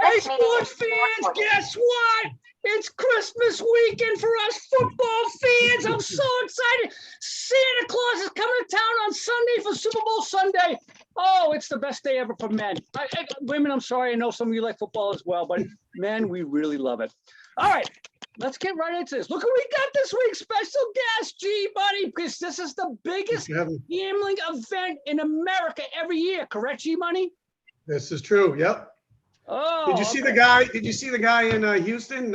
Hey, sports fans, guess what? It's Christmas weekend for us football fans. I'm so excited. Santa Claus is coming to town on Sunday for Super Bowl Sunday. Oh, it's the best day ever for men. Women, I'm sorry. I know some of you like football as well, but men, we really love it. All right, let's get right into this. Look who we got this week. Special guest, G-Money, because this is the biggest gambling event in America every year. Correct, G-Money? This is true. Yep. Oh, did you see the guy? Did you see the guy in Houston?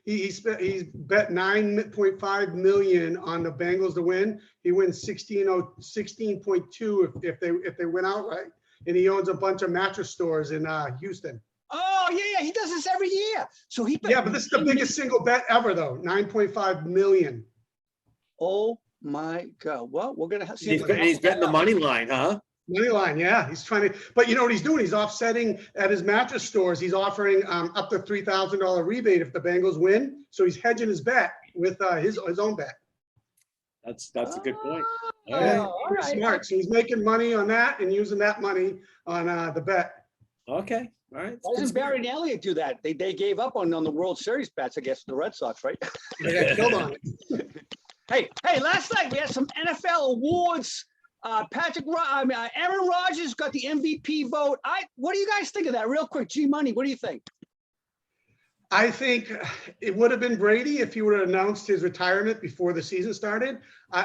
He's bet $9.5 million on the Bengals to win. He wins 16.2 if they win outright, and he owns a bunch of mattress stores in Houston. Oh yeah, he does this every year. So he but this is the biggest single bet ever, though. $9.5 million. Oh my God! Well, we're gonna see. He's betting the money line, huh? Money line, yeah. He's trying to, but you know what he's doing? He's offsetting at his mattress stores. He's offering up to $3,000 rebate if the Bengals win. So he's hedging his bet with his own bet. That's a good point. Yeah, smart. So he's making money on that and using that money on the bet. Okay, all right. Why doesn't Barry and Elliott do that? They gave up on the World Series bets, I guess, the Red Sox, right? They got killed on it. Hey, last night we had some NFL awards. Aaron Rodgers got the MVP vote. What do you guys think of that? Real quick, G-Money, what do you think? I think it would have been Brady if he would have announced his retirement before the season started.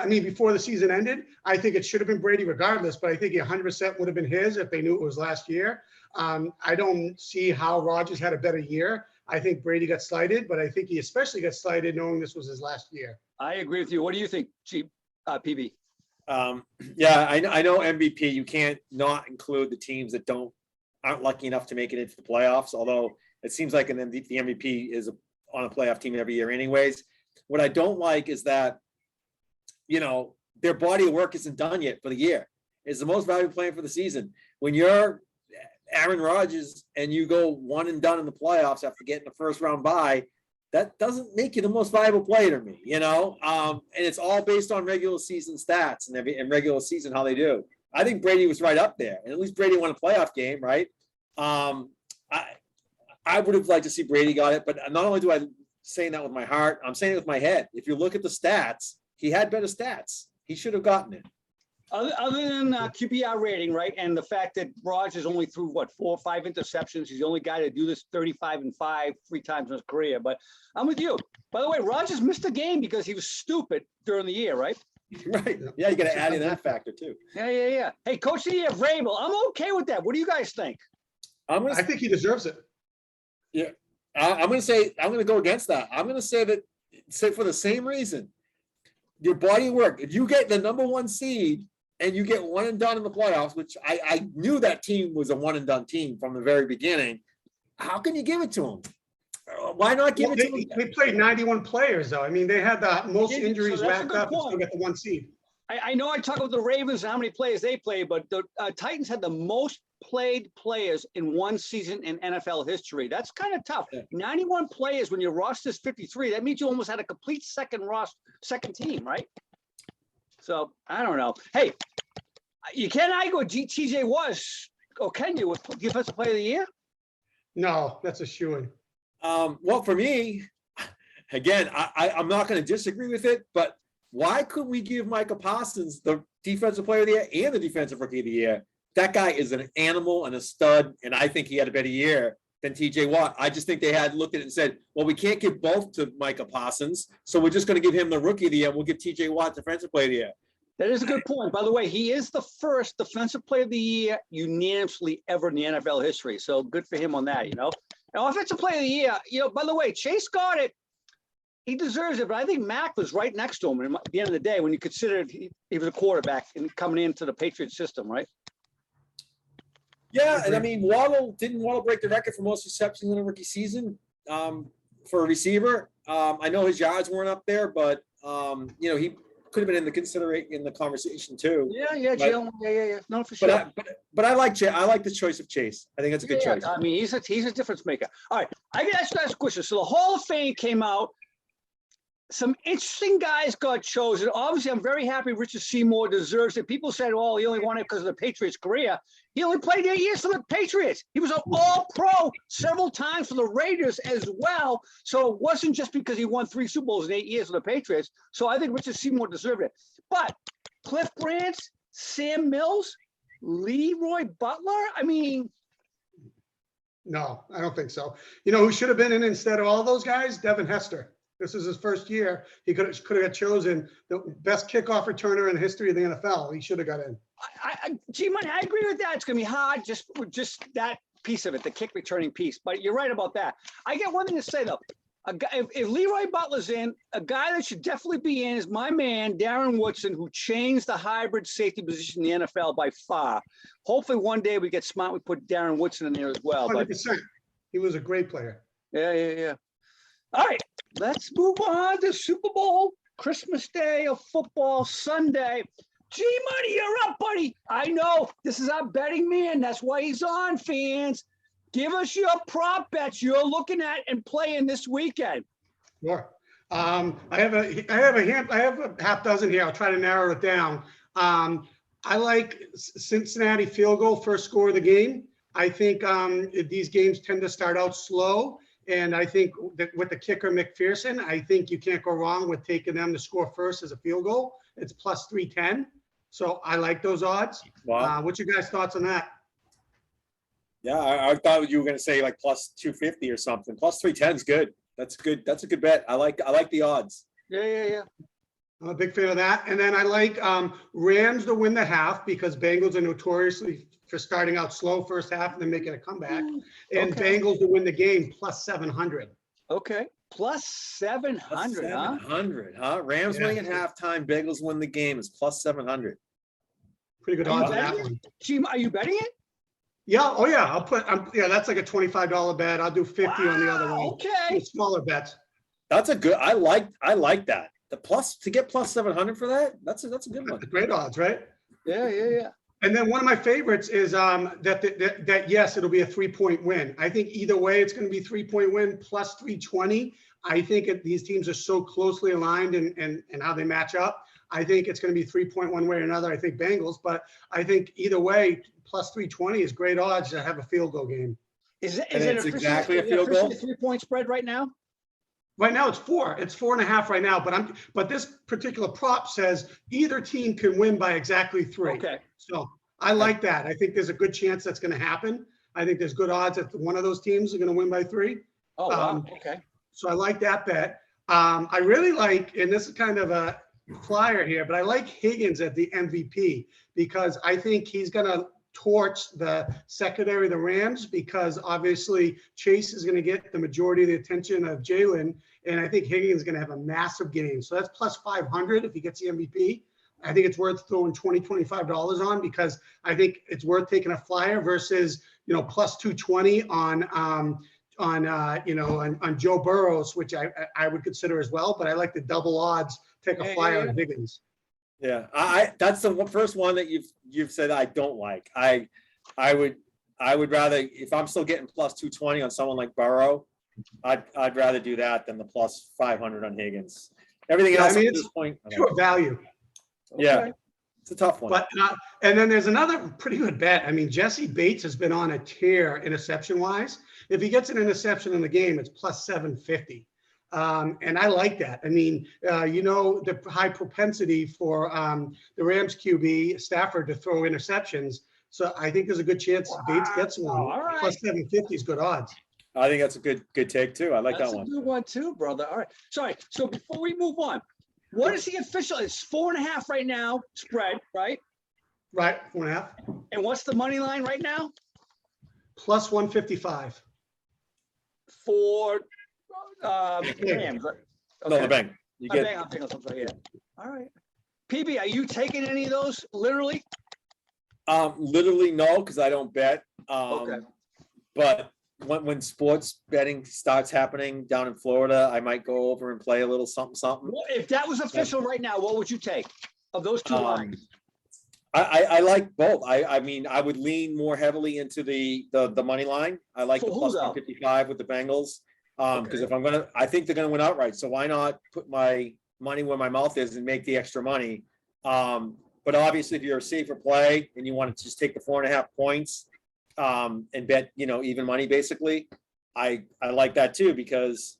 Before the season ended. I think it should have been Brady regardless, but I think 100% would have been his if they knew it was last year. I don't see how Rodgers had a better year. I think Brady got slighted, but I think he especially got slighted knowing this was his last year. I agree with you. What do you think, PB? Yeah, I know MVP. You can't not include the teams that aren't lucky enough to make it into the playoffs. Although it seems like the MVP is on a playoff team every year, anyways. What I don't like is that, their body of work isn't done yet for the year. It's the most valuable player for the season. When you're Aaron Rodgers and you go one and done in the playoffs after getting the first round bye, that doesn't make you the most valuable player to me, and it's all based on regular season stats and regular season, how they do. I think Brady was right up there, and at least Brady won a playoff game, right? I would have liked to see Brady got it, but not only do I saying that with my heart, I'm saying it with my head. If you look at the stats, he had better stats. He should have gotten it. Other than QBR rating, right, and the fact that Rodgers only threw 4 or 5 interceptions. He's the only guy to do this 35-5 3 times in his career. But I'm with you. By the way, Rodgers missed a game because he was stupid during the year, right? Right. Yeah, you got to add in that factor too. Yeah. Hey, Coach of the Year, Vrabel. I'm okay with that. What do you guys think? I think he deserves it. Yeah, I'm going to go against that. I'm going to say for the same reason. Your body of work. If you get the number 1 seed and you get one and done in the playoffs, which I knew that team was a one and done team from the very beginning, how can you give it to them? Why not give it to them? They played 91 players, though. They had the most injuries racked up to get the 1 seed. I know I talk about the Ravens and how many players they play, but the Titans had the most played players in one season in NFL history. That's kind of tough. Yeah. 91 players when your roster is 53. That means you almost had a complete second team, right? So I don't know. Hey, you can't go TJ was, or can you, with Defensive Player of the Year? No, that's a shoo-in. Well, for me, again, I'm not going to disagree with it, but why couldn't we give Micah Parsons the Defensive Player of the Year and the Defensive Rookie of the Year? That guy is an animal and a stud, and I think he had a better year than TJ Watt. I just think they had looked at it and said, well, we can't give both to Micah Parsons, so we're just going to give him the Rookie of the Year, and we'll give TJ Watt Defensive Player of the Year. That is a good point. By the way, he is the first Defensive Player of the Year unanimously ever in the NFL history, so good for him on that, And Offensive Player of the Year, by the way, Chase got it. He deserves it, but I think Mac was right next to him at the end of the day when you consider he was a quarterback and coming into the Patriot system, right? Yeah, and didn't Waddle break the record for most receptions in a rookie season for a receiver? I know his yards weren't up there, but he could have been in the conversation too. Yeah, Jill. Yeah. No, for sure. But I like Chase. I like the choice of Chase. I think that's a good choice. He's a difference maker. All right, I can ask you guys a question. So the Hall of Fame came out. some interesting guys got chosen. Obviously, I'm very happy Richard Seymour deserves it. People said, "Oh, he only won it because of the Patriots' career." He only played 8 years for the Patriots. He was an All-Pro several times for the Raiders as well. So it wasn't just because he won 3 Super Bowls in 8 years for the Patriots. So I think Richard Seymour deserved it. But Cliff Branch, Sam Mills, Leroy Butler. I mean, No, I don't think so. You know who should have been in instead of all those guys? Devin Hester. This is his first year. He could have chosen the best kickoff returner in the history of the NFL. He should have got in. G-Money, I agree with that. It's going to be hard just that piece of it, the kick returning piece. But you're right about that. I get one thing to say, though. A guy, if Leroy Butler's in, a guy that should definitely be in is my man, Darren Woodson, who changed the hybrid safety position in the NFL by far. Hopefully one day we get smart. We put Darren Woodson in there as well. 100%. He was a great player. Yeah. All right, let's move on to Super Bowl, Christmas Day of football, Sunday. G-Money, you're up, buddy. I know this is our betting man. That's why he's on, fans. Give us your prop bets you're looking at and playing this weekend. Sure. I have a half dozen here. I'll try to narrow it down. I like Cincinnati field goal, first score of the game. I think these games tend to start out slow. And I think that with the kicker McPherson, I think you can't go wrong with taking them to score first as a field goal. It's plus 310. So I like those odds. Wow. What's your guys' thoughts on that? Yeah, I thought you were going to say like plus 250 or something. Plus 310 is good. That's good. That's a good bet. I like the odds. Yeah. I'm a big fan of that. And then I like Rams to win the half because Bengals are notoriously for starting out slow first half and then making a comeback. And Bengals to win the game plus 700. Okay. Plus 700, huh? 700, huh? Rams winning at halftime. Bengals win the game is plus 700. Pretty good odds on that one. Gee, are you betting it? Yeah. Oh, yeah. That's like a $25 bet. I'll do 50 on the other one. Okay. Smaller bets. That's a good. I like that. The plus to get plus 700 for that. That's a good one. Great odds, right? Yeah. And then one of my favorites is that yes, it'll be a 3-point win. I think either way, it's going to be 3-point win plus 320. I think these teams are so closely aligned and how they match up. I think it's going to be 3-point one way or another. I think Bengals, but I think either way, plus 320 is great odds to have a field goal game. Is it exactly a field goal? 3-point spread right now? Right now it's 4. It's 4.5 right now. But this particular prop says either team can win by exactly 3. Okay. So I like that. I think there's a good chance that's going to happen. I think there's good odds that one of those teams are going to win by 3. Oh, wow. Okay. So I like that bet. I really like, and this is kind of a flyer here, but I like Higgins at the MVP because I think he's going to torch the secondary of the Rams because obviously Chase is going to get the majority of the attention of Jalen, and I think Higgins is going to have a massive game. So that's plus 500 if he gets the MVP. I think it's worth throwing $20, $25 on because I think it's worth taking a flyer versus, plus 220 on Joe Burrows, which I would consider as well, but I like the double odds, take a flyer on Higgins. Yeah, that's the first one that you've said I don't like. I would rather, if I'm still getting plus 220 on someone like Burrow, I'd rather do that than the plus 500 on Higgins. Everything else at this point, pure value. Yeah, it's a tough one. But and then there's another pretty good bet. I mean, Jesse Bates has been on a tear interception wise. If he gets an interception in the game, it's plus 750. And I like that. I mean, the high propensity for the Rams QB Stafford to throw interceptions. So I think there's a good chance Bates gets one. All right. Plus 750 is good odds. I think that's a good take too. I like that one. That's a good one too, brother. All right. Sorry. So before we move on, what is the official? It's 4.5 right now, spread, right? Right, 4.5. And what's the money line right now? Plus 155. For Rams. Okay. No, the bank. You get. I'm thinking of something. Yeah. All right. PB, are you taking any of those literally? Literally no, because I don't bet. Okay. But when sports betting starts happening down in Florida, I might go over and play a little something. Well, if that was official right now, what would you take of those two lines? I like both. I mean, I would lean more heavily into the money line. I like the plus 155 with the Bengals. Because I think they're gonna win outright. So why not put my money where my mouth is and make the extra money? But obviously, if you're a safer play and you want to just take the 4.5 points and bet, even money basically, I like that too because,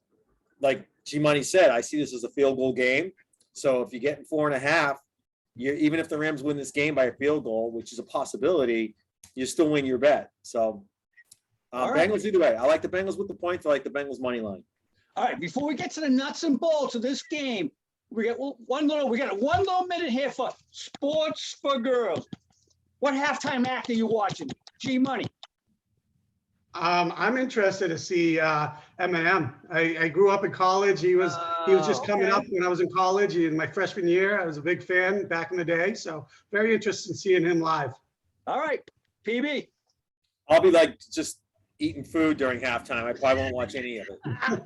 like G Money said, I see this as a field goal game. So if you're getting 4.5, even if the Rams win this game by a field goal, which is a possibility, you still win your bet. So Bengals either way. I like the Bengals with the points. I like the Bengals money line. All right, before we get to the nuts and bolts of this game, we got one little minute here for sports for girls. What halftime act are you watching? G Money. I'm interested to see Eminem. I grew up in college. He was just coming up when I was in college in my freshman year. I was a big fan back in the day. So very interested in seeing him live. All right, PB. I'll be like just eating food during halftime. I probably won't watch any of it.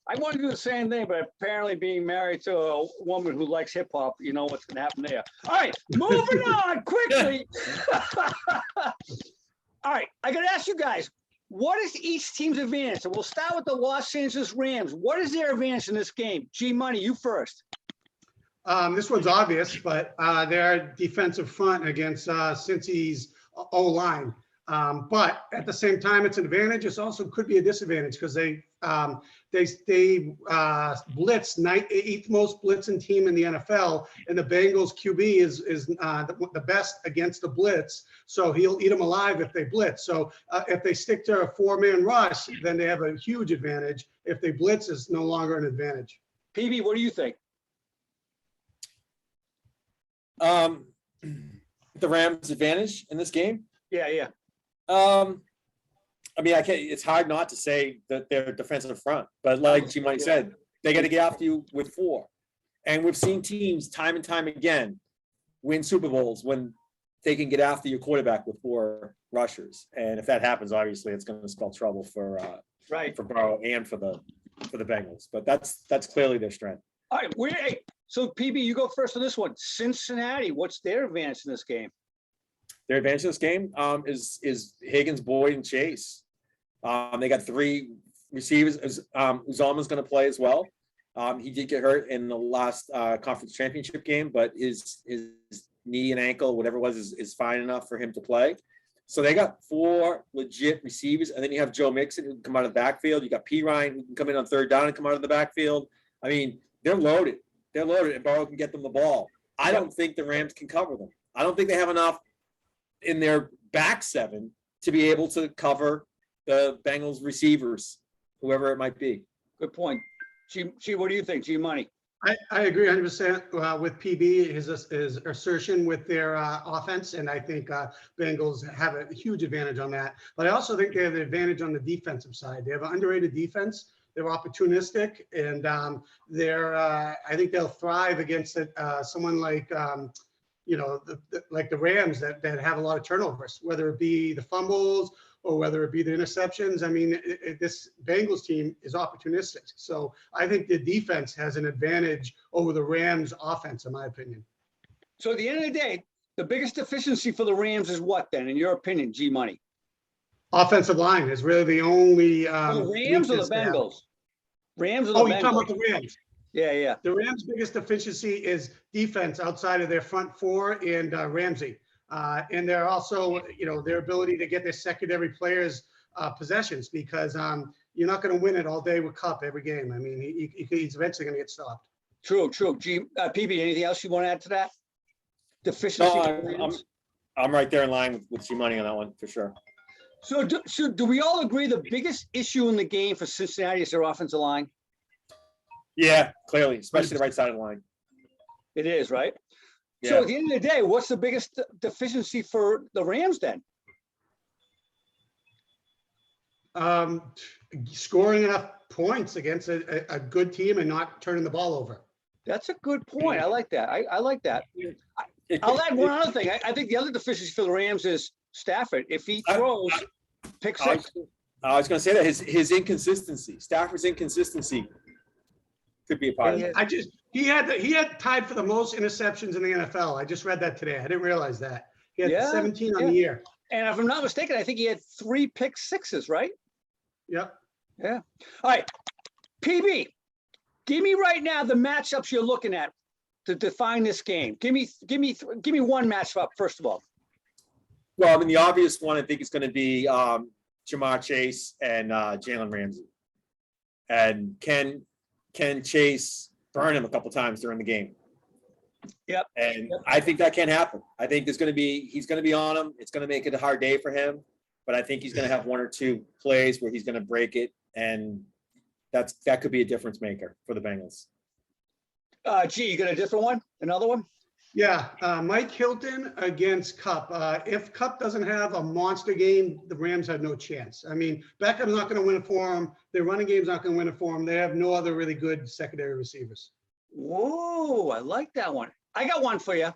I want to do the same thing, but apparently being married to a woman who likes hip hop, you know what's going to happen there. All right, moving on quickly. All right, I got to ask you guys, what is each team's advantage? So we'll start with the Los Angeles Rams. What is their advantage in this game? G Money, you first. This one's obvious, but their defensive front against Cincy's O-line. But at the same time, it's an advantage. It also could be a disadvantage because they blitz eighth most blitzing team in the NFL, and the Bengals QB is the best against the blitz. So he'll eat them alive if they blitz. So if they stick to a 4-man rush, then they have a huge advantage. If they blitz, it's no longer an advantage. PB, what do you think? The Rams' advantage in this game. Yeah. I mean, it's hard not to say that they're defensive front, but like G Money said, they got to get after you with 4. And we've seen teams time and time again win Super Bowls when they can get after your quarterback with 4 rushers. And if that happens, obviously it's going to spell trouble for Burrow and for the Bengals. But that's clearly their strength. All right, so PB, you go first on this one. Cincinnati, what's their advantage in this game? Their advantage in this game is Higgins, Boyd, and Chase. They got 3 receivers. Uzomah's going to play as well. He did get hurt in the last conference championship game, but his knee and ankle, whatever it was, is fine enough for him to play. So they got 4 legit receivers, and then you have Joe Mixon who can come out of the backfield. You got P. Ryan who can come in on 3rd down and come out of the backfield. I mean, they're loaded. They're loaded, and Burrow can get them the ball. I don't think the Rams can cover them. I don't think they have enough in their back 7 to be able to cover the Bengals receivers, whoever it might be. Good point. G, what do you think? G Money. I agree 100% with PB, his assertion with their offense, and I think Bengals have a huge advantage on that. But I also think they have the advantage on the defensive side. They have an underrated defense. They're opportunistic, and I think they'll thrive against someone like like the Rams that have a lot of turnovers, whether it be the fumbles or whether it be the interceptions. I mean, this Bengals team is opportunistic. So I think the defense has an advantage over the Rams offense, in my opinion. So at the end of the day, the biggest deficiency for the Rams is what then, in your opinion, G Money? Offensive line is really the only. The Rams or the Bengals? Rams or the Bengals? Oh, you're talking about the Rams. Yeah. The Rams' biggest deficiency is defense outside of their front 4 and Ramsey. And they're also, their ability to get their secondary players possessions because you're not going to win it all day with Kupp every game. I mean, he's eventually going to get stopped. True. PB, anything else you want to add to that? Deficiency. No, I'm right there in line with G Money on that one for sure. So do we all agree the biggest issue in the game for Cincinnati is their offensive line? Yeah, clearly, especially the right side of the line. It is, right? Yeah. So at the end of the day, what's the biggest deficiency for the Rams then? Scoring enough points against a good team and not turning the ball over. That's a good point. I like that. I like that. I'll add one other thing. I think the other deficiency for the Rams is Stafford. If he throws pick 6. I was going to say that his inconsistency, Stafford's inconsistency could be a part of it. He had tied for the most interceptions in the NFL. I just read that today. I didn't realize that. He had 17 on the year. And if I'm not mistaken, I think he had 3 pick 6s, right? Yep. Yeah. All right. PB, give me right now the matchups you're looking at to define this game. Give me one matchup first of all. Well, I mean, the obvious one I think is going to be Jamar Chase and Jalen Ramsey. And can Chase burn him a couple times during the game? Yep. And I think that can happen. I think he's going to be on him. It's going to make it a hard day for him, but I think he's going to have one or two plays where he's going to break it, and that could be a difference maker for the Bengals. You got a different one? Another one? Yeah, Mike Hilton against Cup. If Cup doesn't have a monster game, the Rams have no chance. I mean, Beckham's not going to win it for them. Their running game's not going to win it for them. They have no other really good secondary receivers. Whoa, I like that one. I got one for you.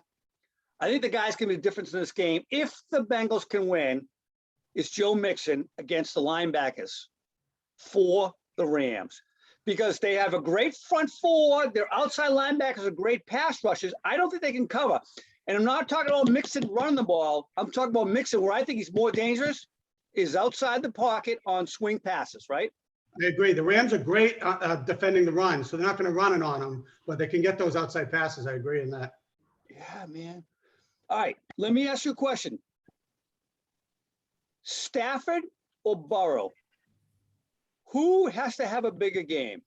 I think the guy's going to be the difference in this game, if the Bengals can win, is Joe Mixon against the linebackers for the Rams. Because they have a great front four. Their outside linebackers are great pass rushers. I don't think they can cover. And I'm not talking about Mixon running the ball. I'm talking about Mixon where I think he's more dangerous is outside the pocket on swing passes, right? I agree. The Rams are great defending the run, so they're not going to run it on them, but they can get those outside passes. I agree in that. Yeah, man. All right, let me ask you a question. Stafford or Burrow? Who has to have a bigger game?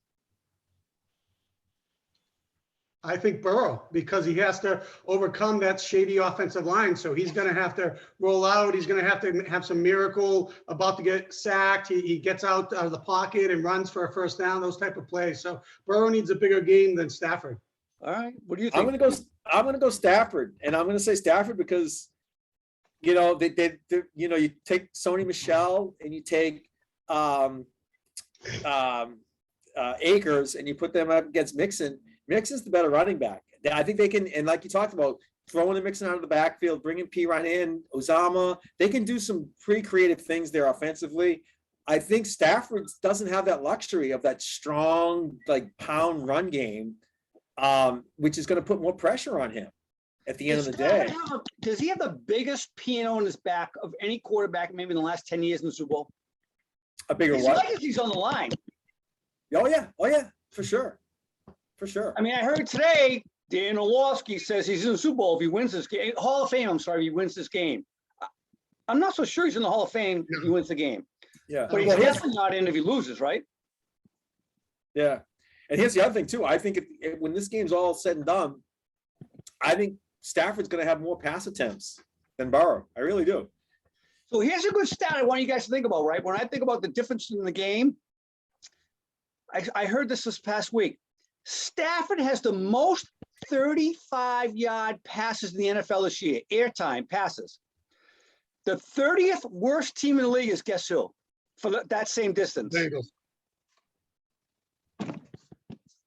I think Burrow, because he has to overcome that shady offensive line. So he's going to have to roll out. He's going to have some miracle about to get sacked. He gets out of the pocket and runs for a first down, those type of plays. So Burrow needs a bigger game than Stafford. All right. What do you think? I'm going to go Stafford, and I'm going to say Stafford because, you know, you take Sony Michel and you take Akers and you put them up against Mixon. Mixon's the better running back. I think they can, and like you talked about, throwing the Mixon out of the backfield, bringing P-Run in, Uzama, they can do some pretty creative things there offensively. I think Stafford doesn't have that luxury of that strong, like, pound run game, which is going to put more pressure on him at the end of the day. Does he have the biggest P&O on his back of any quarterback maybe in the last 10 years in the Super Bowl? A bigger His what? legacy's on the line. Oh, yeah, for sure. For sure. I mean, I heard today Dan Orlovsky says he's in the Super Bowl if he wins this game. Hall of Fame, I'm sorry, if he wins this game. I'm not so sure he's in the Hall of Fame if he wins the game. Yeah. But he's definitely not in if he loses, right? Yeah. And here's the other thing, too. I think when this game's all said and done, I think Stafford's going to have more pass attempts than Burrow. I really do. So here's a good stat I want you guys to think about, right? When I think about the difference in the game, I heard this past week. Stafford has the most 35-yard passes in the NFL this year, airtime passes. The 30th worst team in the league is guess who? For that same distance. Bengals.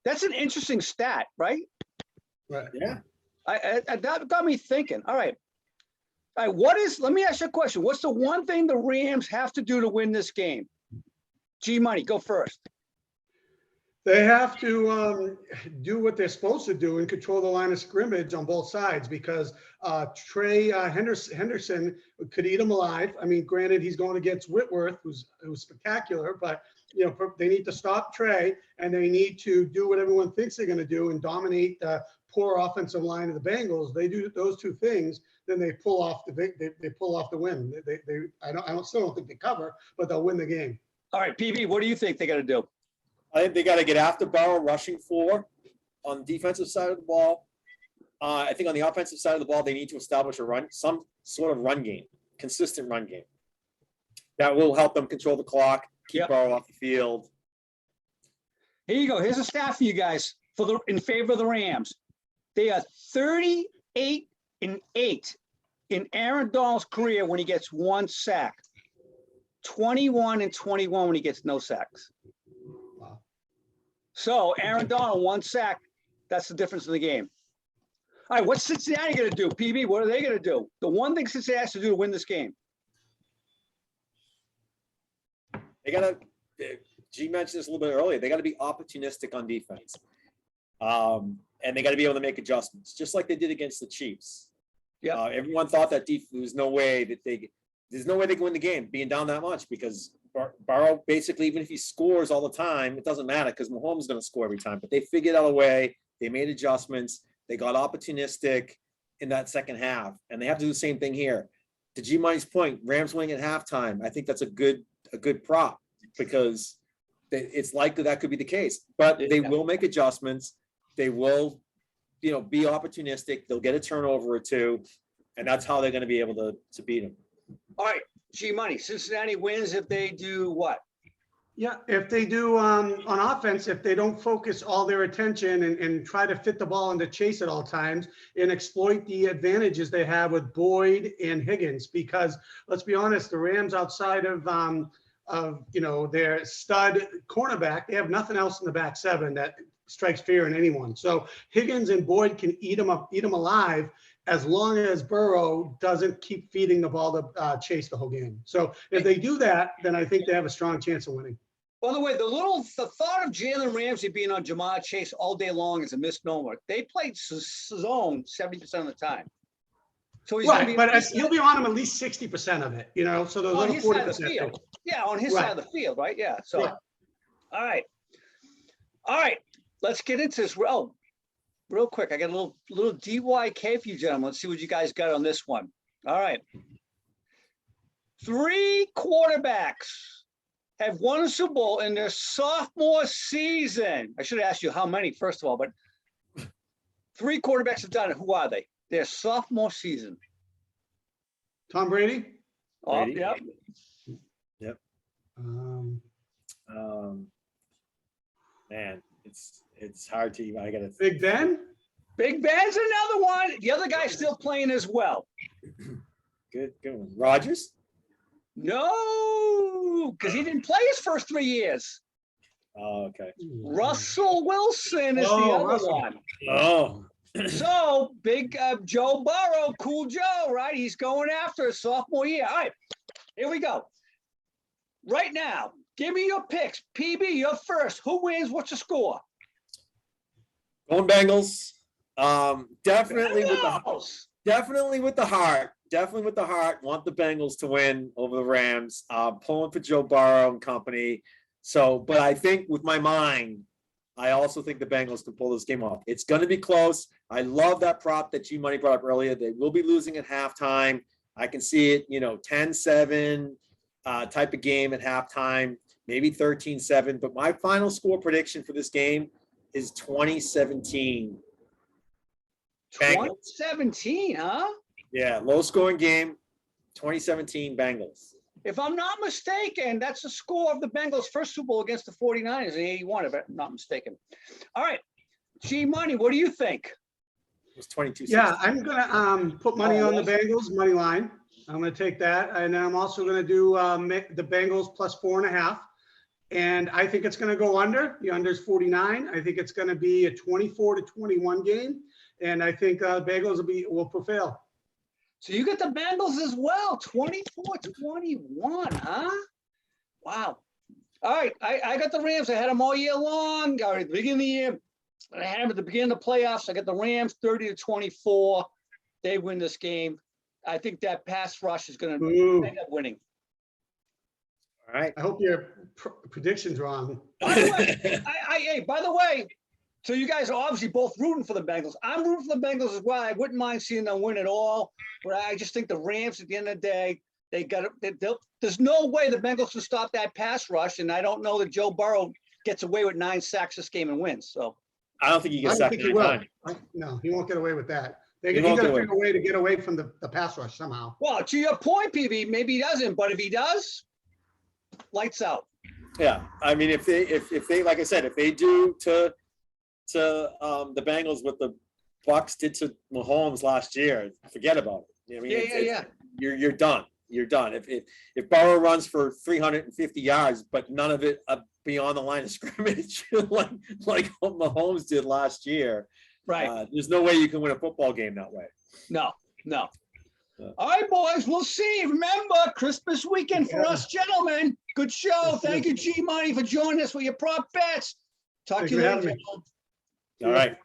That's an interesting stat, right? Right. Yeah. That got me thinking. All right. Let me ask you a question. What's the one thing the Rams have to do to win this game? G-Money, go first. They have to do what they're supposed to do and control the line of scrimmage on both sides because Trey Henderson could eat him alive. I mean, granted, he's going against Whitworth, who's spectacular, but you know they need to stop Trey and they need to do what everyone thinks they're going to do and dominate the poor offensive line of the Bengals. They do those two things, then they pull off the win. I still don't think they cover, but they'll win the game. All right, PB, what do you think they got to do? I think they got to get after Burrow rushing floor on the defensive side of the ball. I think on the offensive side of the ball, they need to establish some sort of run game, consistent run game. That will help them control the clock, keep Burrow off the field. Here you go. Here's a stat for you guys in favor of the Rams. They are 38-8 in Aaron Donald's career when he gets one sack. 21-21 when he gets no sacks. So Aaron Donald, one sack. That's the difference in the game. All right, what's Cincinnati going to do? PB, what are they going to do? The one thing Cincinnati has to do to win this game. They got to, G mentioned this a little bit earlier, they got to be opportunistic on defense. And they got to be able to make adjustments, just like they did against the Chiefs. Yeah. Everyone thought that there's no way they can win the game being down that much because Burrow, basically, even if he scores all the time, it doesn't matter because Mahomes is going to score every time. But they figured out a way. They made adjustments. They got opportunistic in that second half, and they have to do the same thing here. To G Money's point, Rams winning at halftime. I think that's a good prop because it's likely that could be the case. But they will make adjustments. They will, be opportunistic. They'll get a turnover or two, and that's how they're going to be able to beat them. All right, G Money. Cincinnati wins if they do what? Yeah, if they do on offense, if they don't focus all their attention and try to fit the ball into Chase at all times and exploit the advantages they have with Boyd and Higgins, because let's be honest, the Rams outside of their stud cornerback, they have nothing else in the back seven that strikes fear in anyone. So Higgins and Boyd can eat them alive as long as Burrow doesn't keep feeding the ball to Chase the whole game. So if they do that, then I think they have a strong chance of winning. By the way, the thought of Jalen Ramsey being on Jamar Chase all day long is a misnomer. They played zone 70% of the time. So he's right, but he'll be on him at least 60% of it, so those little 40%. Yeah, on his side of the field, right? Yeah. So, All right. Let's get into this. Oh, real quick, I got a little DYK for you gentlemen. Let's see what you guys got on this one. All right. 3 quarterbacks have won a Super Bowl in their sophomore season. I should have asked you how many, first of all, but 3 quarterbacks have done it. Who are they? Their sophomore season. Tom Brady? Oh, yep. Yep. Man, it's hard to even. I gotta. Big Ben? Big Ben's another one. The other guy's still playing as well. Good one. Rodgers? No, because he didn't play his first 3 years. Oh, okay. Russell Wilson is the other one. Oh. So big Joe Burrow, cool Joe, right? He's going after his sophomore year. All right, here we go. Right now, give me your picks. PB, you're first. Who wins? What's the score? Going Bengals. Definitely Bengals. Definitely with the heart. Definitely with the heart. Want the Bengals to win over the Rams. Pulling for Joe Burrow and company. So, but I think with my mind, I also think the Bengals can pull this game off. It's going to be close. I love that prop that G Money brought up earlier. They will be losing at halftime. I can see it, 10-7 type of game at halftime, maybe 13-7. But my final score prediction for this game is 2017. 2017, huh? Yeah, low scoring game, 2017 Bengals. If I'm not mistaken, that's the score of the Bengals' first Super Bowl against the 49ers in 81, if I'm not mistaken. All right, G Money, what do you think? It was 22. Yeah, I'm going to put money on the Bengals money line. I'm going to take that. And then I'm also going to do the Bengals plus 4.5. And I think it's going to go under. The under is 49. I think it's going to be a 24-21 game. And I think Bengals will prevail. So you get the Bengals as well, 24-21, huh? Wow. All right, I got the Rams. I had them all year long. All right, at the beginning of the year, I had them at the beginning of the playoffs. I got the Rams 30-24. They win this game. I think that pass rush is going to end up winning. All right. I hope your prediction's wrong. By the way, by the way, so you guys are obviously both rooting for the Bengals. I'm rooting for the Bengals as well. I wouldn't mind seeing them win it all, but I just think the Rams at the end of the day, there's no way the Bengals can stop that pass rush, and I don't know that Joe Burrow gets away with 9 sacks this game and wins. So I don't think he gets sacked. No, he won't get away with that. He's got to figure a way to get away from the pass rush somehow. Well, to your point, PB, maybe he doesn't, but if he does, lights out. Yeah, I mean, if they like I said, if they do to the Bengals what the Bucs did to Mahomes last year, forget about it. I mean, you're done. You're done. If Burrow runs for 350 yards, but none of it beyond the line of scrimmage, like what Mahomes did last year, right? There's no way you can win a football game that way. No. All right, boys, we'll see. Remember, Christmas weekend for us gentlemen. Good show. Thank you, G Money, for joining us with your prop bets. Talk to you later. All right.